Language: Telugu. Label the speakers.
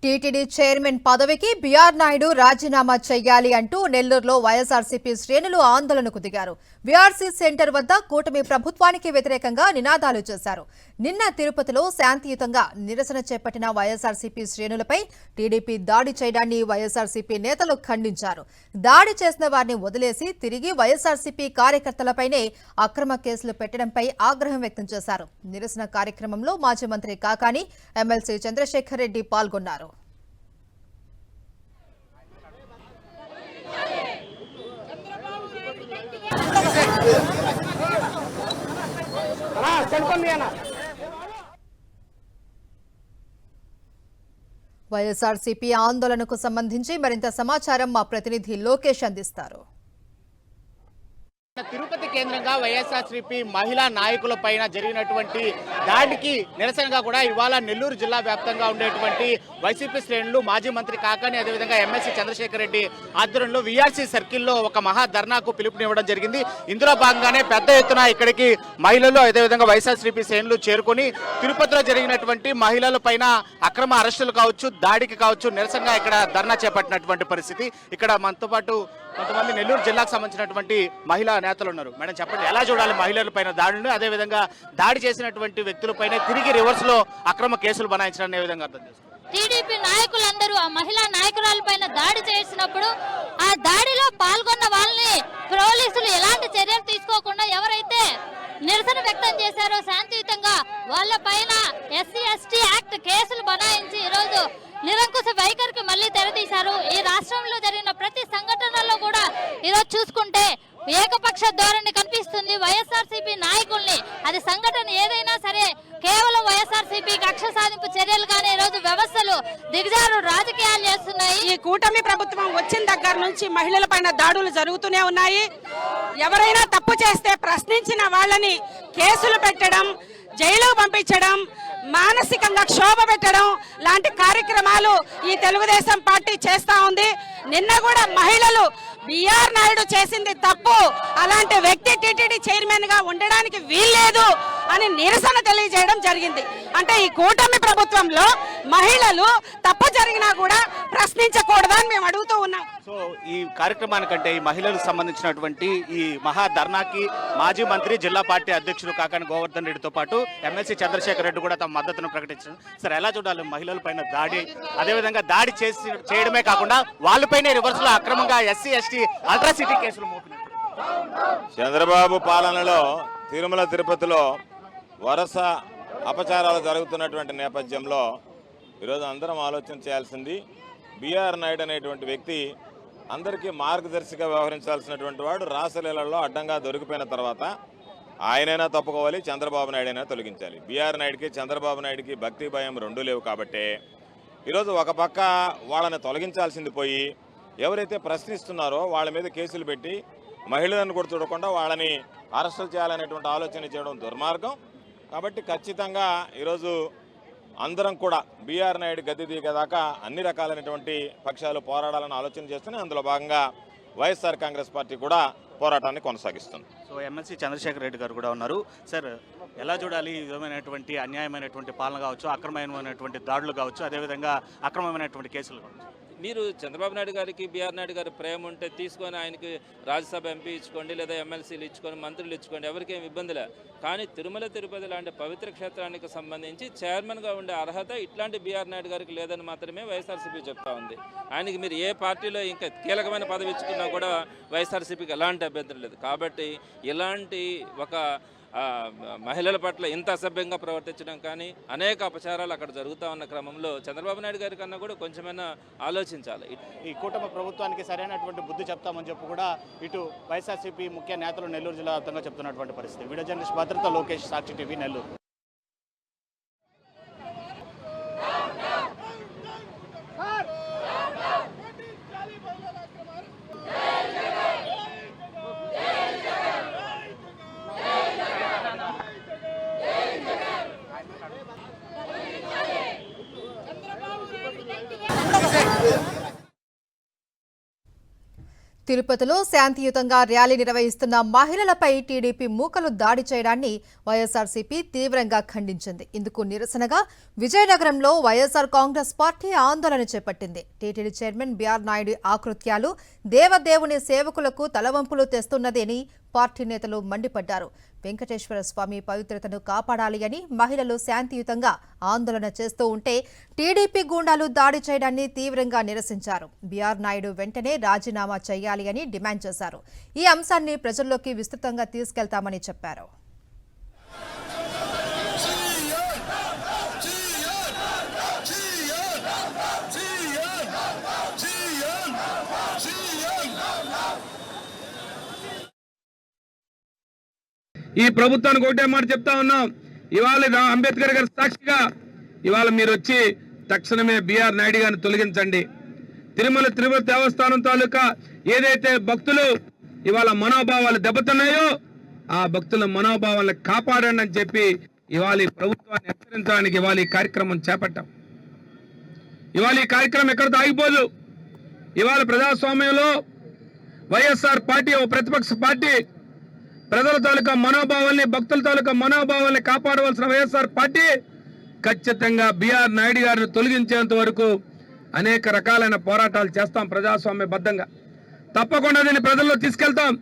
Speaker 1: టీటీడీ చైర్మన్ పదవికి బీఆర్ నాయుడు రాజీనామా చేయాలి అంటూ నెల్లూరులో వైఎస్ఆర్సీపీ శ్రేణులు ఆందోళనకు దిగారు. బీఆర్సీ సెంటర్ వద్ద కూటమి ప్రభుత్వానికి వ్యతిరేకంగా నినాదాలు చేశారు. నిన్న తిరుపతిలో శాంతియుతంగా నిరసన చేపట్టిన వైఎస్ఆర్సీపీ శ్రేణులపై టీడీపీ దాడి చేయడాన్ని వైఎస్ఆర్సీపీ నేతలు ఖండించారు. దాడి చేసిన వారిని వదిలేసి తిరిగి వైఎస్ఆర్సీపీ కార్యకర్తలపైనే అక్రమ కేసులు పెట్టడంపై ఆగ్రహం వ్యక్తం చేశారు. నిరసన కార్యక్రమంలో మాజీ మంత్రి కాకాని, ఎమ్మెల్సీ చంద్రశేఖర్ రెడ్డి పాల్గొన్నారు. వైఎస్ఆర్సీపీ ఆందోళనకు సంబంధించి మరింత సమాచారం మా ప్రతినిధి లోకేష్ అందిస్తారు.
Speaker 2: తిరుపతి కేంద్రంగా వైఎస్ఆర్సీపీ మహిళా నాయకుల పైన జరిగినటువంటి దాడికి నిరసనగా కూడా ఇవాళ నెల్లూరు జిల్లా వ్యాప్తంగా ఉండేటువంటి వైసీపీ శ్రేణులు మాజీ మంత్రి కాకాని అదేవిధంగా ఎమ్మెల్సీ చంద్రశేఖర్ రెడ్డి ఆధ్వర్యంలో వీఆర్సీ సర్కిల్లో ఒక మహా ధర్నాకు పిలుపునివ్వడం జరిగింది. ఇందులో భాగంగానే పెద్ద ఎత్తున ఇక్కడికి మహిళలు అదేవిధంగా వైఎస్ఆర్సీపీ శ్రేణులు చేరుకొని తిరుపతిలో జరిగినటువంటి మహిళల పైన అక్రమ అరెస్టులు కావచ్చు, దాడికి కావచ్చు నిరసనగా ఇక్కడ ధర్నా చేపట్టినటువంటి పరిస్థితి. ఇక్కడ మనతో పాటు కొంతమంది నెల్లూరు జిల్లాకు సంబంధించినటువంటి మహిళా నేతలు ఉన్నారు. మేడం చెప్పండి, ఎలా చూడాలి మహిళల పైన దాడిని, అదేవిధంగా దాడి చేసినటువంటి వ్యక్తులపైన తిరిగి రివర్స్ లో అక్రమ కేసులు బనాయించడం ఏ విధంగా అర్థం చేస్తారు?
Speaker 3: టీడీపీ నాయకులందరూ ఆ మహిళా నాయకురాల పైన దాడి చేసినప్పుడు ఆ దాడిలో పాల్గొన్న వాళ్ళని పోలీసులు ఎలాంటి చర్యలు తీసుకోకుండా ఎవరైతే నిరసన వ్యక్తం చేశారో శాంతియుతంగా వాళ్ళ పైన ఎస్సీ ఎస్టీ యాక్ట్ కేసులు బనాయించి ఈరోజు నిరంకుశ వైఖరికి మళ్ళీ తెరతీశారు. ఈ రాష్ట్రంలో జరిగిన ప్రతి సంఘటనలో కూడా ఈరోజు చూసుకుంటే ఏకపక్ష ధోరణి కనిపిస్తుంది. వైఎస్ఆర్సీపీ నాయకుల్ని అది సంఘటన ఏదైనా సరే కేవలం వైఎస్ఆర్సీపీ కక్ష సాధింపు చర్యలుగానే ఈరోజు వ్యవస్థలు దిగజారు రాజకీయాలు చేస్తున్నాయి.
Speaker 4: ఈ కూటమి ప్రభుత్వం వచ్చిన దగ్గర నుంచి మహిళల పైన దాడులు జరుగుతూనే ఉన్నాయి. ఎవరైనా తప్పు చేస్తే ప్రశ్నించిన వాళ్ళని కేసులు పెట్టడం, జైలుకు పంపించడం, మానసికంగా క్షోభ పెట్టడం లాంటి కార్యక్రమాలు ఈ తెలుగుదేశం పార్టీ చేస్తా ఉంది. నిన్న కూడా మహిళలు బీఆర్ నాయుడు చేసింది తప్పు, అలాంటి వ్యక్తి టీటీడీ చైర్మన్ గా ఉండడానికి వీల్లేదు అని నిరసన తెలియజేయడం జరిగింది. అంటే ఈ కూటమి ప్రభుత్వంలో మహిళలు తప్పు జరిగినా కూడా ప్రశ్నించకూడదని మేము అడుగుతూ ఉన్నాం.
Speaker 2: సో ఈ కార్యక్రమానికంటే ఈ మహిళలకు సంబంధించినటువంటి ఈ మహా ధర్నాకి మాజీ మంత్రి, జిల్లా పార్టీ అధ్యక్షుడు కాకాని గోవర్ధన్ రెడ్డితో పాటు ఎమ్మెల్సీ చంద్రశేఖర్ రెడ్డి కూడా తమ మద్దతును ప్రకటించారు. సరే, ఎలా చూడాలి మహిళల పైన దాడి, అదేవిధంగా దాడి చేయడమే కాకుండా వాళ్ళపైనే రివర్స్ లో అక్రమంగా ఎస్సీ ఎస్టీ అల్ట్రాసిటీ కేసులు మోపినారు.
Speaker 5: చంద్రబాబు పాలనలో తిరుమల తిరుపతిలో వరుస అపచారాలు జరుగుతున్నటువంటి నేపథ్యంలో ఈరోజు అందరం ఆలోచన చేయాల్సింది, బీఆర్ నాయుడు అనేటువంటి వ్యక్తి అందరికీ మార్గదర్శిగా వ్యవహరించాల్సినటువంటి వాడు రాసలీలలో అడ్డంగా దొరికిపోయిన తర్వాత ఆయనైనా తప్పుకోవాలి, చంద్రబాబు నాయుడు అయినా తొలగించాలి. బీఆర్ నాయుడికి చంద్రబాబు నాయుడికి భక్తి భయం రెండూ లేవు. కాబట్టి ఈరోజు ఒక పక్క వాళ్ళని తొలగించాల్సింది పోయి ఎవరైతే ప్రశ్నిస్తున్నారో వాళ్ళ మీద కేసులు పెట్టి మహిళలను కూడా చూడకుండా వాళ్ళని అరెస్టులు చేయాలనేటువంటి ఆలోచన చేయడం దుర్మార్గం. కాబట్టి ఖచ్చితంగా ఈరోజు అందరం కూడా బీఆర్ నాయుడు గద్దె దిగేదాకా అన్ని రకాలైనటువంటి పక్షాలు పోరాడాలని ఆలోచన చేస్తున్నాయి. అందులో భాగంగా వైఎస్ఆర్ కాంగ్రెస్ పార్టీ కూడా పోరాటాన్ని కొనసాగిస్తుంది.
Speaker 2: సో ఎమ్మెల్సీ చంద్రశేఖర్ రెడ్డి గారు కూడా ఉన్నారు. సార్, ఎలా చూడాలి ఈ విధమైనటువంటి అన్యాయమైనటువంటి పాలన కావచ్చు, అక్రమమైనటువంటి దాడులు కావచ్చు, అదేవిధంగా అక్రమమైనటువంటి కేసులు కావచ్చు?
Speaker 6: మీరు చంద్రబాబు నాయుడు గారికి బీఆర్ నాయుడు గారి ప్రేమ ఉంటే తీసుకొని ఆయనకి రాజ్యసభ ఎంపీ ఇచ్చుకోండి, లేదా ఎమ్మెల్సీలు ఇచ్చుకొని, మంత్రులు ఇచ్చుకోండి, ఎవరికి ఏమి ఇబ్బంది లేదు. కానీ తిరుమల తిరుపతి లాంటి పవిత్ర క్షేత్రానికి సంబంధించి చైర్మన్గా ఉండే అర్హత ఇట్లాంటి బీఆర్ నాయుడు గారికి లేదని మాత్రమే వైఎస్ఆర్సీపీ చెప్తా ఉంది. ఆయనకి మీరు ఏ పార్టీలో ఇంకా కీలకమైన పదవి ఇచ్చుకున్నా కూడా వైఎస్ఆర్సీపీకి ఎలాంటి అభ్యంతరం లేదు. కాబట్టి ఇలాంటి ఒక మహిళల పట్ల ఇంత అసభ్యంగా ప్రవర్తించడం కానీ అనేక అపచారాలు అక్కడ జరుగుతూ ఉన్న క్రమంలో చంద్రబాబు నాయుడు గారి కన్నా కూడా కొంచెమైనా ఆలోచించాలి.
Speaker 2: ఈ కూటమి ప్రభుత్వానికి సరైనటువంటి బుద్ధి చెప్తామని చెప్పి కూడా ఇటు వైఎస్ఆర్సీపీ ముఖ్య నేతలు నెల్లూరు జిల్లా వ్యాప్తంగా చెప్తున్నటువంటి పరిస్థితి. వీడియో జర్నలిస్ట్ భద్రత లోకేష్, సాక్షి టీవీ, నెల్లూరు.
Speaker 1: తిరుపతిలో శాంతియుతంగా ర్యాలీ నిర్వహిస్తున్న మహిళలపై టీడీపీ మూకలు దాడి చేయడాన్ని వైఎస్ఆర్సీపీ తీవ్రంగా ఖండించింది. ఇందుకు నిరసనగా విజయనగరంలో వైఎస్ఆర్ కాంగ్రెస్ పార్టీ ఆందోళన చేపట్టింది. టీటీడీ చైర్మన్ బిఆర్ నాయుడు ఆకృత్యాలు దేవదేవుని సేవకులకు తలవంపులు తెస్తున్నదని పార్టీ నేతలు మండిపడ్డారు. వెంకటేశ్వర స్వామి పవిత్రతను కాపాడాలి అని మహిళలు శాంతియుతంగా ఆందోళన చేస్తూ ఉంటే టీడీపీ గూండాలు దాడి చేయడాన్ని తీవ్రంగా నిరసించారు. బిఆర్ నాయుడు వెంటనే రాజీనామా చేయాలి అని డిమాండ్ చేశారు. ఈ అంశాన్ని ప్రజల్లోకి విస్తృతంగా తీసుకెళ్తామని చెప్పారు.
Speaker 7: ఈ ప్రభుత్వానికి ఒకటే మాట చెప్తా ఉన్నాం. ఇవాళ అంబేద్కర్ గారి సాక్షిగా ఇవాళ మీరు వచ్చి తక్షణమే బిఆర్ నాయుడు గారిని తొలగించండి. తిరుమల దేవస్థానం తాలూకా ఏదైతే భక్తులు ఇవాళ మనోభావాలు దెబ్బతున్నాయో ఆ భక్తుల మనోభావాలను కాపాడండి అని చెప్పి ఇవాళ ఈ ప్రభుత్వాన్ని హెచ్చరించడానికి ఇవాళ ఈ కార్యక్రమం చేపట్టాం. ఇవాళ ఈ కార్యక్రమం ఎక్కడితో ఆగిపోదు. ఇవాళ ప్రజాస్వామ్యంలో వైఎస్ఆర్ పార్టీ ఓ ప్రతిపక్ష పార్టీ ప్రజల తాలూకా మనోభావాల్ని భక్తుల తాలూకా మనోభావాల్ని కాపాడవలసిన వైఎస్ఆర్ పార్టీ ఖచ్చితంగా బిఆర్ నాయుడు గారిని తొలగించేంత వరకు అనేక రకాలైన పోరాటాలు చేస్తాం. ప్రజాస్వామ్యబద్ధంగా తప్పకుండా దీన్ని ప్రజల్లో తీసుకెళ్తాం.